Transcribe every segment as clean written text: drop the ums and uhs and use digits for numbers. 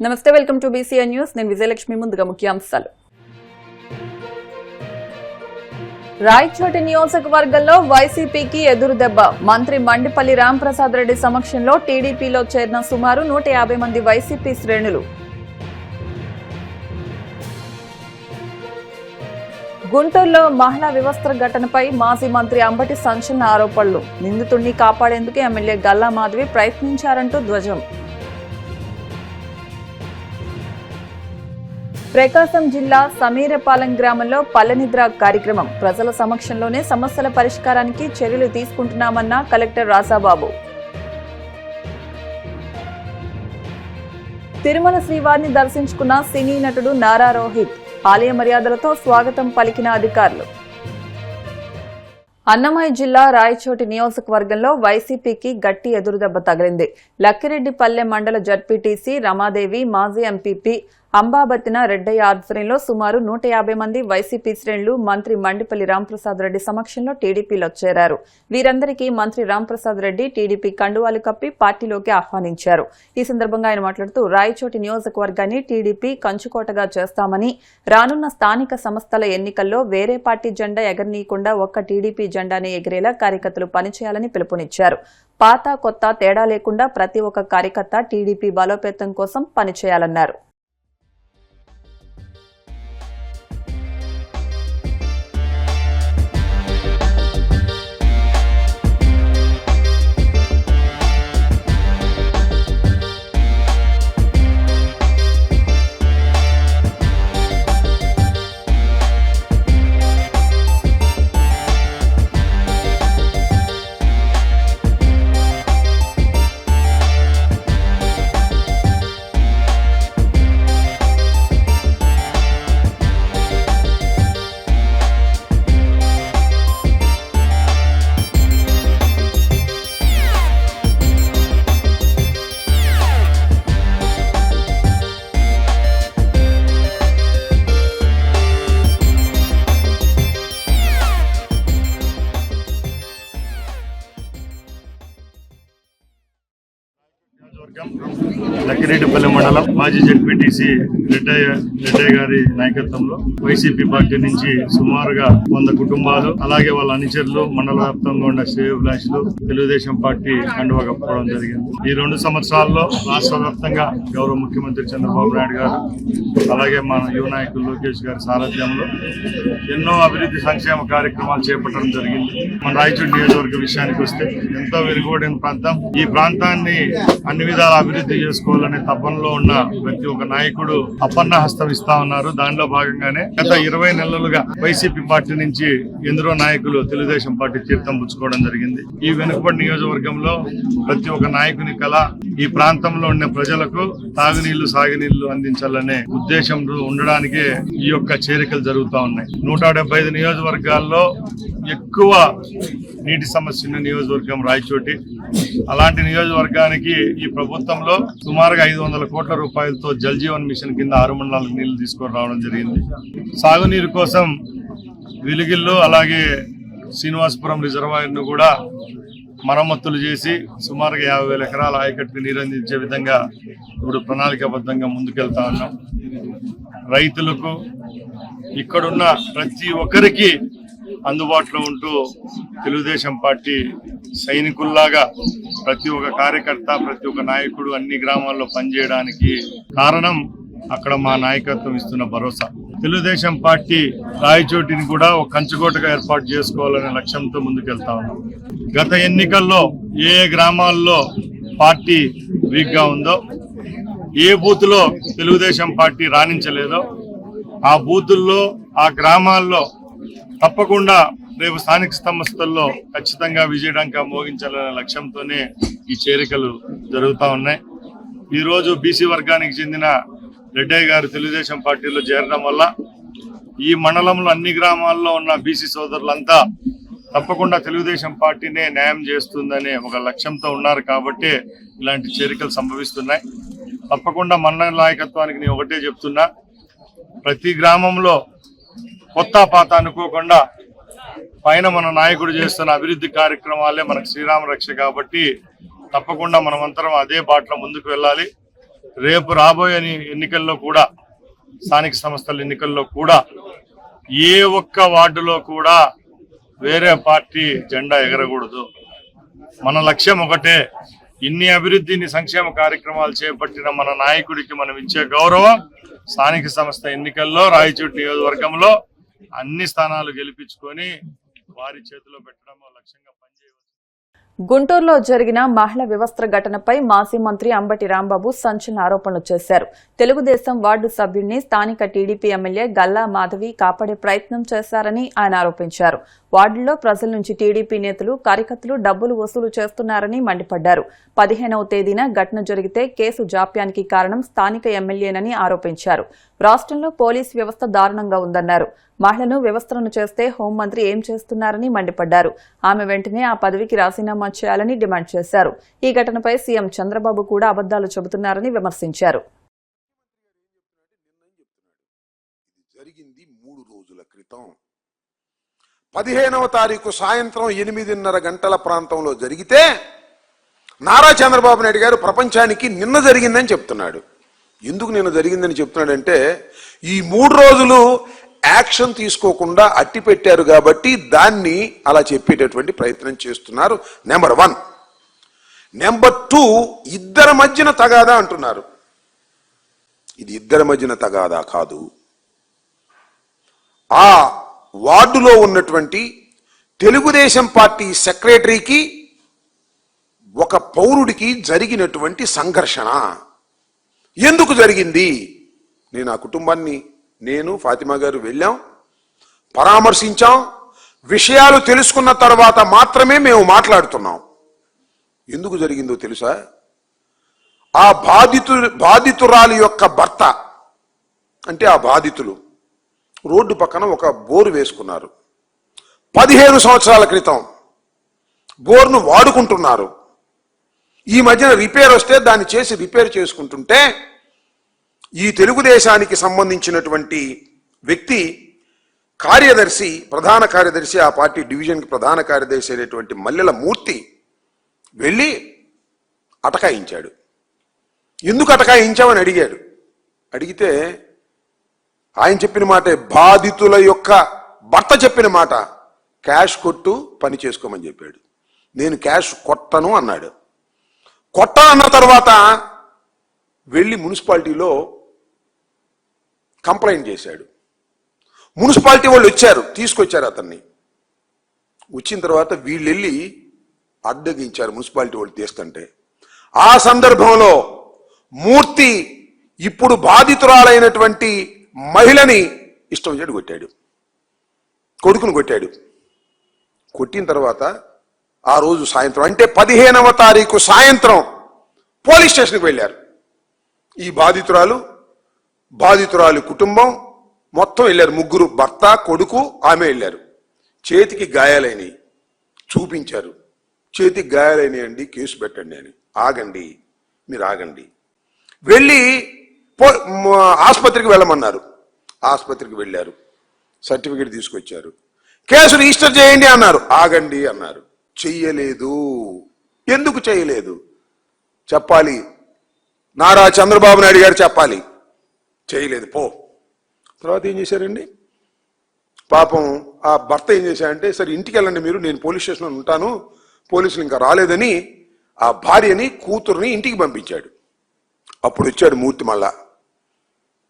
నమస్తే, welcome to BCN news. నేను విజయలక్ష్మి. ముందుగా ముఖ్యాంశాలు. రాయచోటి నియోజకవర్గంలో వైసీపీకి ఎదురుదెబ్బ. మంత్రి మండిపల్లి రాంప్రసాద్ రెడ్డి సమక్షంలో టీడీపీలో చేరిన సుమారు 150 మంది వైసీపీ శ్రేణులు. గుంటూరులో మహిళా వివస్త్ర ఘటనపై మాజీ మంత్రి అంబటి సంచలన ఆరోపణలు. నిందితుడిని కాపాడేందుకు ఎమ్మెల్యే గల్లా మాధవి ప్రయత్నించారంటూ ధ్వజం. ప్రకాశం జిల్లా సమీరపాలెం గ్రామంలో పల్లెనిద్ర కార్యక్రమం. ప్రజల సమక్షంలోనే సమస్యల పరిష్కారానికి చర్యలు తీసుకుంటున్నామన్న కలెక్టర్ రాజాబాబు. తిరుమల శ్రీవారిని దర్శించుకున్న సినీ నటుడు నారా రోహిత్. ఆలయ మర్యాదలతో స్వాగతం పలికిన అధికారులు. అన్నమయ్య జిల్లా రాయచోటి నియోజకవర్గంలో వైసీపీకి గట్టి ఎదురుదెబ్బ తగిలింది. లక్కిరెడ్డిపల్లె మండల జడ్పీటీసీ రమాదేవి, మాజీ ఎంపీపీ అంబాబత్తిన రెడ్డయ్య ఆధ్వర్యంలో సుమారు 150 మంది వైసీపీ శ్రేణులు మంత్రి మండిపల్లి రాంప్రసాద్ రెడ్డి సమక్షంలో టీడీపీలో చేరారు. వీరందరికీ మంత్రి రాంప్రసాద్ రెడ్డి టీడీపీ కండువాలు కప్పి పార్టీలోకి ఆహ్వానించారు. ఈ సందర్భంగా ఆయన మాట్లాడుతూ రాయచోటి నియోజకవర్గాన్ని టీడీపీ కంచుకోటగా చేస్తామని, రానున్న స్థానిక సంస్థల ఎన్నికల్లో వేరే పార్టీ జెండా ఎగరనీయకుండా ఒక్క టీడీపీ జెండానే ఎగిరేలా కార్యకర్తలు పనిచేయాలని పిలుపునిచ్చారు. పాత కొత్త తేడా లేకుండా ప్రతి ఒక్క కార్యకర్త టీడీపీ బలోపేతం కోసం పనిచేయాలన్నారు. లక్కిరెడ్డిపల్లి మండలం మాజీ జడ్పీటీసీ రెడ్డయ్య గారి నాయకత్వంలో వైసీపీ పార్టీ నుంచి సుమారుగా 100 కుటుంబాలు, అలాగే వాళ్ళ అనుచరులు, మండల వ్యాప్తంగా ఉన్న శ్రేయోభిలాషులు తెలుగుదేశం పార్టీ కండువా కప్పుకోవడం జరిగింది. ఈ 2 సంవత్సరాల్లో రాష్ట్ర వ్యాప్తంగా గౌరవ ముఖ్యమంత్రి చంద్రబాబు నాయుడు గారు, అలాగే మన యువ నాయకులు లోకేష్ గారి సారథ్యంలో ఎన్నో అభివృద్ధి సంక్షేమ కార్యక్రమాలు చేపట్టడం జరిగింది. మన రాయచోటి నియోజకవర్గ విషయానికి వస్తే ఎంతో వెనుకబడిన ప్రాంతం. ఈ ప్రాంతాన్ని అన్ని విధాల అభివృద్ధి చేసుకోవాలనే తపనలో ఉన్న ప్రతి ఒక్క నాయకుడు అపన్న హస్తం ఇస్తా ఉన్నారు. దానిలో భాగంగానే గత 20 నెలలుగా వైసీపీ పార్టీ నుంచి ఎందరో నాయకులు తెలుగుదేశం పార్టీ తీర్థం పుచ్చుకోవడం జరిగింది. ఈ వెనుకబడి నియోజకవర్గంలో ప్రతి ఒక్క నాయకుని కళ ఈ ప్రాంతంలో ఉన్న ప్రజలకు తాగునీళ్లు, సాగునీళ్లు అందించాలనే ఉద్దేశంలో ఉండడానికే ఈ యొక్క చేరికలు జరుగుతూ ఉన్నాయి. 175 నియోజకవర్గాల్లో ఎక్కువ నీటి సమస్య ఉన్న నియోజకవర్గం రాయచోటి. అలాంటి నియోజకవర్గానికి ఈ ప్రభుత్వంలో సుమారుగా 500 కోట్ల రూపాయలతో జల్ జీవన్ మిషన్ కింద 6 మండలాలకు నీళ్లు తీసుకొని రావడం జరిగింది. సాగునీరు కోసం వెలిగిల్లో, అలాగే శ్రీనివాసపురం రిజర్వాయర్ ను కూడా మరమ్మతులు చేసి సుమారుగా 50,000 ఎకరాల ఆయకట్టుకు నీరు అందించే విధంగా ఇప్పుడు ప్రణాళికాబద్ధంగా ముందుకెళ్తా ఉన్నాం. రైతులకు, ఇక్కడున్న ప్రతి ఒక్కరికి అందుబాటులో ఉంటూ తెలుగుదేశం పార్టీ సైనికుల్లాగా ప్రతి ఒక్క కార్యకర్త, ప్రతి ఒక్క నాయకుడు అన్ని గ్రామాల్లో పనిచేయడానికి కారణం అక్కడ మా నాయకత్వం ఇస్తున్న భరోసా. తెలుగుదేశం పార్టీ రాయచోటిని కూడా ఒక కంచుకోటగా ఏర్పాటు చేసుకోవాలనే లక్ష్యంతో ముందుకెళ్తా ఉన్నాం. గత ఎన్నికల్లో ఏ గ్రామాల్లో పార్టీ వీక్ గా ఉందో, ఏ బూత్ లో తెలుగుదేశం పార్టీ రాణించలేదో ఆ బూతుల్లో, ఆ గ్రామాల్లో తప్పకుండా రేపు స్థానిక సంస్థల్లో ఖచ్చితంగా విజయడంకా మోగించాలనే లక్ష్యంతోనే ఈ చేరికలు జరుగుతూ ఉన్నాయి. ఈరోజు బీసీ వర్గానికి చెందిన రెడ్డయ్య గారు తెలుగుదేశం పార్టీలో చేరడం వల్ల ఈ మండలంలో అన్ని గ్రామాల్లో ఉన్న బీసీ సోదరులంతా తప్పకుండా తెలుగుదేశం పార్టీనే న్యాయం చేస్తుందనే ఒక లక్ష్యంతో ఉన్నారు. కాబట్టి ఇలాంటి చేరికలు సంభవిస్తున్నాయి. తప్పకుండా మండల నాయకత్వానికి నేను ఒకటే చెప్తున్నా, ప్రతి గ్రామంలో కొత్త పాత అనుకోకుండా పైన మన నాయకుడు చేస్తున్న అభివృద్ధి కార్యక్రమాలే మనకు శ్రీరామ రక్ష. కాబట్టి తప్పకుండా మనమంతరం అదే బాటలో ముందుకు వెళ్ళాలి. రేపు రాబోయే ఎన్నికల్లో కూడా, స్థానిక సంస్థల ఎన్నికల్లో కూడా ఏ ఒక్క వార్డులో కూడా వేరే పార్టీ జెండా ఎగరకూడదు. మన లక్ష్యం ఒకటే. ఇన్ని అభివృద్ధిని, సంక్షేమ కార్యక్రమాలు చేపట్టిన మన నాయకుడికి మనం ఇచ్చే గౌరవం స్థానిక సంస్థ ఎన్నికల్లో రాయచోటి నియోజకవర్గంలో అన్ని స్థానాలు గెలిపించుకొని వారి చేతిలో పెట్టడం లక్ష్యంగా పనిచేయవచ్చు. గుంటూరులో జరిగిన మహిళా వ్యవస్థ ఘటనపై మాజీ మంత్రి అంబటి రాంబాబు సంచలన ఆరోపణలు చేశారు. తెలుగుదేశం వార్డు సభ్యుడిని స్థానిక టీడీపీ ఎమ్మెల్యే గల్లా మాధవి కాపాడే ప్రయత్నం చేశారని ఆయన ఆరోపించారు. వార్డులో ప్రజల నుంచి టీడీపీ నేతలు, కార్యకర్తలు డబ్బులు వసూలు చేస్తున్నారని మండిపడ్డారు. 15వ తేదీన ఘటన జరిగితే కేసు జాప్యానికి కారణం స్థానిక ఎమ్మెల్యేనని ఆరోపించారు. రాష్ట్రంలో పోలీసు వ్యవస్థ దారుణంగా ఉందన్నారు. మహిళను వ్యవస్థలను చేస్తే హోంమంత్రి ఏం చేస్తున్నారని మండిపడ్డారు. ఆమె వెంటనే ఆ పదవికి రాజీనామా చేయాలని డిమాండ్ చేశారు. ఈ ఘటనపై సీఎం చంద్రబాబు కూడా అబద్దాలు చెబుతున్నారని విమర్శించారు. జరిగింది 3 రోజుల క్రితం 15వ తారీఖు సాయంత్రం 8:30 గంటల ప్రాంతంలో జరిగితే నారా చంద్రబాబు నాయుడు గారు ప్రపంచానికి నిన్న జరిగిందని చెప్తున్నాడు. ఎందుకు నిన్న జరిగిందని చెప్తున్నాడంటే ఈ 3 రోజులు యాక్షన్ తీసుకోకుండా అట్టి పెట్టారు కాబట్టి దాన్ని అలా చెప్పేటటువంటి ప్రయత్నం చేస్తున్నారు. నెంబర్ 1. నెంబర్ 2, ఇద్దరి మధ్యన తగాదా అంటున్నారు. ఇది ఇద్దరి మధ్యన తగాదా కాదు. ఆ వార్డులో ఉన్నటువంటి తెలుగుదేశం పార్టీ సెక్రటరీకి ఒక పౌరుడికి జరిగినటువంటి సంఘర్షణ. ఎందుకు జరిగింది? నేను ఆ కుటుంబాన్ని, నేను ఫాతిమా గారు వెళ్ళాం, పరామర్శించాం. విషయాలు తెలుసుకున్న తర్వాత మాత్రమే మేము మాట్లాడుతున్నాం. ఎందుకు జరిగిందో తెలుసా? ఆ బాధితురాలి యొక్క భర్త, అంటే ఆ బాధితులు రోడ్డు పక్కన ఒక బోరు వేసుకున్నారు. 15 సంవత్సరాల క్రితం బోర్ను వాడుకుంటున్నారు. ఈ మధ్యన రిపేర్ వస్తే దాన్ని చేసి రిపేర్ చేసుకుంటుంటే ఈ తెలుగుదేశానికి సంబంధించినటువంటి వ్యక్తి కార్యదర్శి, ప్రధాన కార్యదర్శి, ఆ పార్టీ డివిజన్కి ప్రధాన కార్యదర్శి అయినటువంటి మల్లెల మూర్తి వెళ్ళి అటకాయించాడు. ఎందుకు అటకాయించామని అడిగాడు. అడిగితే ఆయన చెప్పిన మాటే, బాధితుల యొక్క భర్త చెప్పిన మాట, క్యాష్ కొట్టు, పని చేసుకోమని చెప్పాడు. నేను క్యాష్ కొట్టను అన్నాడు. కొట్టనన్న తర్వాత వెళ్ళి మున్సిపాలిటీలో కంప్లైంట్ చేశాడు. మున్సిపాలిటీ వాళ్ళు వచ్చారు, తీసుకొచ్చారు అతన్ని. వచ్చిన తర్వాత వీళ్ళు వెళ్ళి అడ్డగించారు మున్సిపాలిటీ వాళ్ళు తీస్తుంటే. ఆ సందర్భంలో మూర్తి ఇప్పుడు బాధితురాలైనటువంటి మహిళని ఇష్టం వచ్చాడు కొట్టాడు, కొడుకును కొట్టాడు. కొట్టిన తర్వాత ఆ రోజు సాయంత్రం, అంటే 15వ తారీఖు సాయంత్రం పోలీస్ స్టేషన్కి వెళ్ళారు. ఈ బాధితురాలు కుటుంబం మొత్తం వెళ్ళారు. 3 భర్త, కొడుకు, ఆమె వెళ్ళారు. చేతికి గాయాలైనవి చూపించారు. చేతికి గాయాలైనవి అండి, కేసు పెట్టండి అని. ఆగండి, మీరు ఆగండి. వెళ్ళి ఆసుపత్రికి వెళ్ళమన్నారు. ఆసుపత్రికి వెళ్ళారు, సర్టిఫికేట్ తీసుకొచ్చారు. కేసు రిజిస్టర్ చేయండి అన్నారు. ఆగండి అన్నారు. చెయ్యలేదు. ఎందుకు చేయలేదు చెప్పాలి, నారా చంద్రబాబు నాయుడు గారు చెప్పాలి. చేయలేదు, పో. తర్వాత ఏం చేశారండి పాపం ఆ భర్త ఏం చేశాడంటే, సరే ఇంటికి వెళ్ళండి మీరు, నేను పోలీస్ స్టేషన్లో ఉంటాను, పోలీసులు ఇంకా రాలేదని ఆ భార్యని, కూతుర్ని ఇంటికి పంపించాడు. అప్పుడు వచ్చాడు మూర్తి మళ్ళా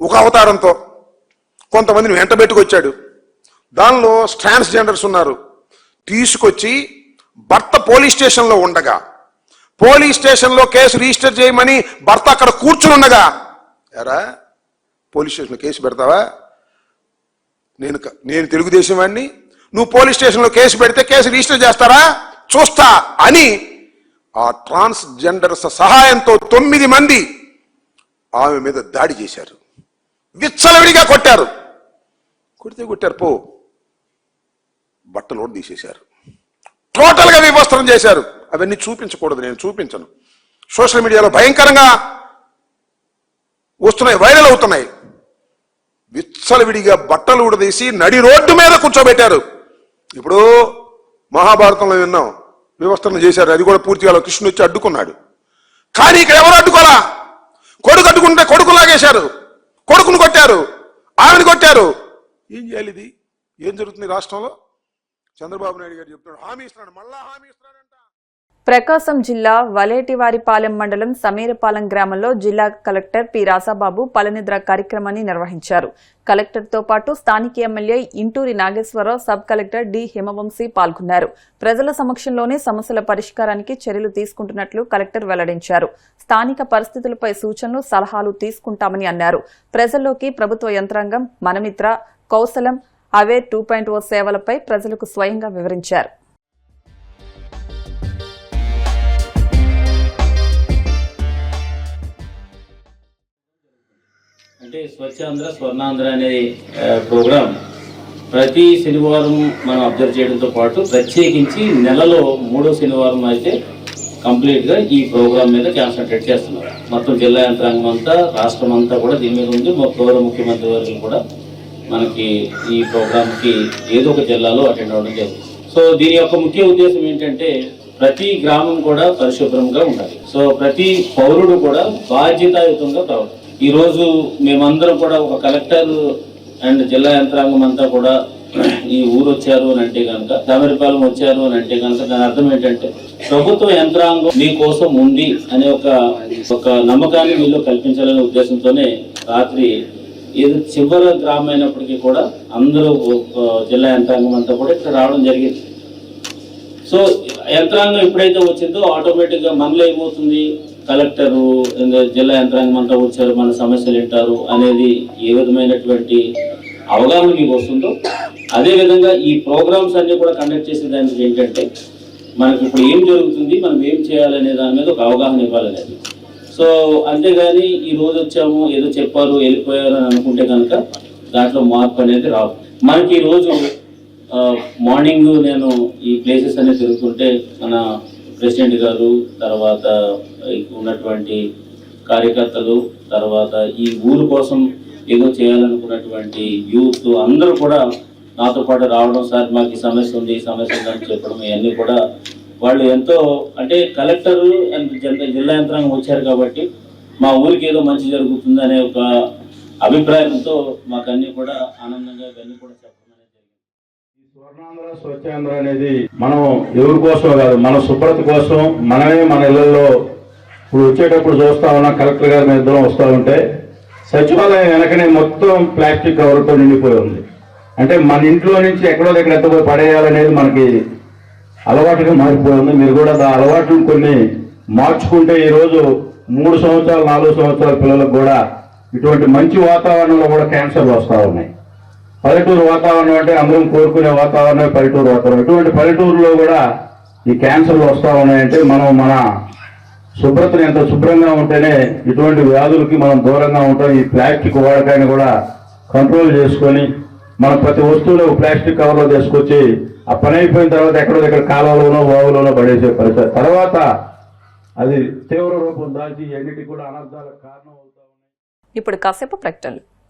ఒక అవతారంతో, కొంతమందిని వెంట పెట్టుకొచ్చాడు. దానిలో ట్రాన్స్జెండర్స్ ఉన్నారు. తీసుకొచ్చి భర్త పోలీస్ స్టేషన్లో ఉండగా, పోలీస్ స్టేషన్లో కేసు రిజిస్టర్ చేయమని భర్త అక్కడ కూర్చుని ఉండగా, ఎరా పోలీస్ స్టేషన్లో కేసు పెడతావా? నేను తెలుగుదేశం వాడిని, నువ్వు పోలీస్ స్టేషన్లో కేసు పెడితే కేసు రిజిస్టర్ చేస్తారా? చూస్తా అని ఆ ట్రాన్స్జెండర్స్ సహాయంతో 9 మంది ఆమె మీద దాడి చేశారు. విచ్చలవిడిగా కొట్టారు. కొట్టారు, పో. బట్టలు తీసేశారు. టోటల్గా వివస్త్రం చేశారు. అవన్నీ చూపించకూడదు, నేను చూపించను. సోషల్ మీడియాలో భయంకరంగా వస్తున్నాయి, వైరల్ అవుతున్నాయి. విచ్చలవిడిగా బట్టలు ఉడదీసి నడి రోడ్డు మీద కూర్చోబెట్టారు. ఇప్పుడు మహాభారతంలో విన్నాం, వివస్త్రం చేశారు. అది కూడా పూర్తిగా కృష్ణుడు వచ్చి అడ్డుకున్నాడు. కానీ ఇక్కడ ఎవరు అడ్డుకోరా? కొడుకు కట్టుకుంటే కొడుకు లాగేశారు, కొడుకును కొట్టారు, ఆమెను కొట్టారు. ఏం చేయాలి? ఇది ఏం జరుగుతుంది రాష్ట్రంలో? చంద్రబాబు నాయుడు గారు చెప్తున్నాడు, హామీ ఇస్తున్నాడు, మళ్ళా హామీ ఇస్తున్నాడంట. ప్రకాశం జిల్లా వలేటివారిపాలెం మండలం సమీరపాలెం గ్రామంలో జిల్లా కలెక్టర్ పి రాసాబాబు పలనిద్ర కార్యక్రమాన్ని నిర్వహించారు. కలెక్టర్తో పాటు స్థానిక MLA Inturi Nageswararao, sub collector D Himavamsi పాల్గొన్నారు. ప్రజల సమక్షంలోనే సమస్యల పరిష్కారానికి చర్యలు తీసుకుంటున్నట్లు కలెక్టర్ వెల్లడించారు. స్థానిక పరిస్థితులపై సూచనలు, సలహాలు తీసుకుంటామని అన్నారు. ప్రజల్లోకి ప్రభుత్వ యంత్రాంగం మనమిత్ర, కౌశలం, అవేర్ 2.0 సేవలపై ప్రజలకు స్వయంగా వివరించారు. అంటే స్వచ్ఛాంధ్ర స్వర్ణాంధ్ర అనే ప్రోగ్రాం ప్రతి శనివారం మనం అబ్జర్వ్ చేయడంతో పాటు ప్రత్యేకించి నెలలో 3వ శనివారం అయితే కంప్లీట్గా ఈ ప్రోగ్రాం మీద కాన్సన్ట్రేట్ చేస్తున్నారు. మొత్తం జిల్లా యంత్రాంగం అంతా, రాష్ట్రం అంతా కూడా దీని మీద ఉంది. గౌరవ ముఖ్యమంత్రి వర్గం కూడా మనకి ఈ ప్రోగ్రాంకి ఏదో ఒక జిల్లాలో అటెండ్ అవ్వడం జరిగింది. సో దీని యొక్క ముఖ్య ఉద్దేశం ఏంటంటే ప్రతి గ్రామం కూడా పరిశుభ్రంగా ఉండాలి. సో ప్రతి పౌరుడు కూడా బాధ్యతాయుతంగా కావాలి. ఈ రోజు మేమందరం కూడా ఒక కలెక్టర్ అండ్ జిల్లా యంత్రాంగం అంతా కూడా ఈ ఊరు వచ్చారు అని అంటే కనుక, సమీరపాలెం వచ్చారు అని అంటే కనుక దాని అర్థం ఏంటంటే ప్రభుత్వ యంత్రాంగం మీకోసం ఉంది అనే ఒక నమ్మకాన్ని మీలో కల్పించాలనే ఉద్దేశంతోనే రాత్రి ఏదో చివరి గ్రామం అయినప్పటికీ కూడా అందరూ జిల్లా యంత్రాంగం అంతా కూడా ఇక్కడ రావడం జరిగింది. సో యంత్రాంగం ఎప్పుడైతే వచ్చిందో ఆటోమేటిక్గా మనలో ఏమవుతుంది, కలెక్టరు జిల్లా యంత్రాంగం అంతా వచ్చారు, మన సమస్యలు వింటారు అనేది ఏ విధమైనటువంటి అవగాహన మీకు వస్తుందో, అదేవిధంగా ఈ ప్రోగ్రామ్స్ అన్ని కూడా కండక్ట్ చేసే దానికి ఏంటంటే మనకి ఇప్పుడు ఏం జరుగుతుంది, మనం ఏం చేయాలనే దాని మీద ఒక అవగాహన ఇవ్వాలనేది. సో అంతేగాని ఈ రోజు వచ్చాము, ఏదో చెప్పారు, వెళ్ళిపోయారు అని అనుకుంటే కనుక దాంట్లో మార్పు అనేది రాదు. మనకి ఈరోజు మార్నింగ్ నేను ఈ ప్లేసెస్ అనేది తిరుగుతుంటే మన ప్రెసిడెంట్ గారు, తర్వాత ఉన్నటువంటి కార్యకర్తలు, తర్వాత ఈ ఊరు కోసం ఏదో చేయాలనుకున్నటువంటి యూత్ అందరూ కూడా నాతో పాటు రావడం, సార్ మాకు ఈ సమస్య ఉంది, ఈ సమస్య ఉందని చెప్పడం, ఇవన్నీ కూడా వాళ్ళు ఎంతో అంటే కలెక్టర్ అండ్ జిల్లా యంత్రాంగం వచ్చారు కాబట్టి మా ఊరికి ఏదో మంచి జరుగుతుంది అనే ఒక అభిప్రాయంతో మాకన్నీ కూడా ఆనందంగా ఇవన్నీ కూడా చెప్పడం అనేది జరిగింది. ఈ స్వర్ణాంధ్ర స్వచ్ఛాంధ్ర అనేది మనం ఎవరి కోసం కాదు, మన శుభ్రత కోసం మనమే మన ఇళ్లలో ఇప్పుడు వచ్చేటప్పుడు చూస్తా ఉన్నా, కలెక్టర్ గారి మీద ఇద్దరం వస్తూ ఉంటే సచివాలయం వెనకనే మొత్తం ప్లాస్టిక్ కవర్తో నిండిపోయి ఉంది. అంటే మన ఇంట్లో నుంచి ఎక్కడో దగ్గర ఎత్తపోయి పడేయాలనేది మనకి అలవాటుగా మారిపోయింది. మీరు కూడా ఆ అలవాట్లను కొన్ని మార్చుకుంటే ఈరోజు 3 సంవత్సరాలు 4 సంవత్సరాల పిల్లలకు కూడా ఇటువంటి మంచి వాతావరణంలో కూడా క్యాన్సర్లు వస్తూ ఉన్నాయి. పల్లెటూరు వాతావరణం అంటే అందరం కోరుకునే వాతావరణం పల్లెటూరు వాతావరణం. ఇటువంటి పల్లెటూరులో కూడా ఈ క్యాన్సర్లు వస్తూ ఉన్నాయంటే మనం మన శుభ్రతను ఎంత శుభ్రంగా ఉంటేనే ఇటువంటి వ్యాధులకి మనం దూరంగా ఉంటాం. ఈ ప్లాస్టిక్ వాడకాన్ని కూడా కంట్రోల్ చేసుకొని మనం ప్రతి వస్తువులో ప్లాస్టిక్ కవర్లో తీసుకొచ్చి ఆ పని అయిపోయిన తర్వాత ఎక్కడో దగ్గర కాలువలోనో వాగులోనో పడేసే పరిస్థితి, తర్వాత అది తీవ్ర రూపం దాల్చి ఎన్నిటికి కూడా అనర్థాలకు కారణం అవుతా ఉన్నాయి. ఇప్పుడు కాసేపు ప్రకటనలు.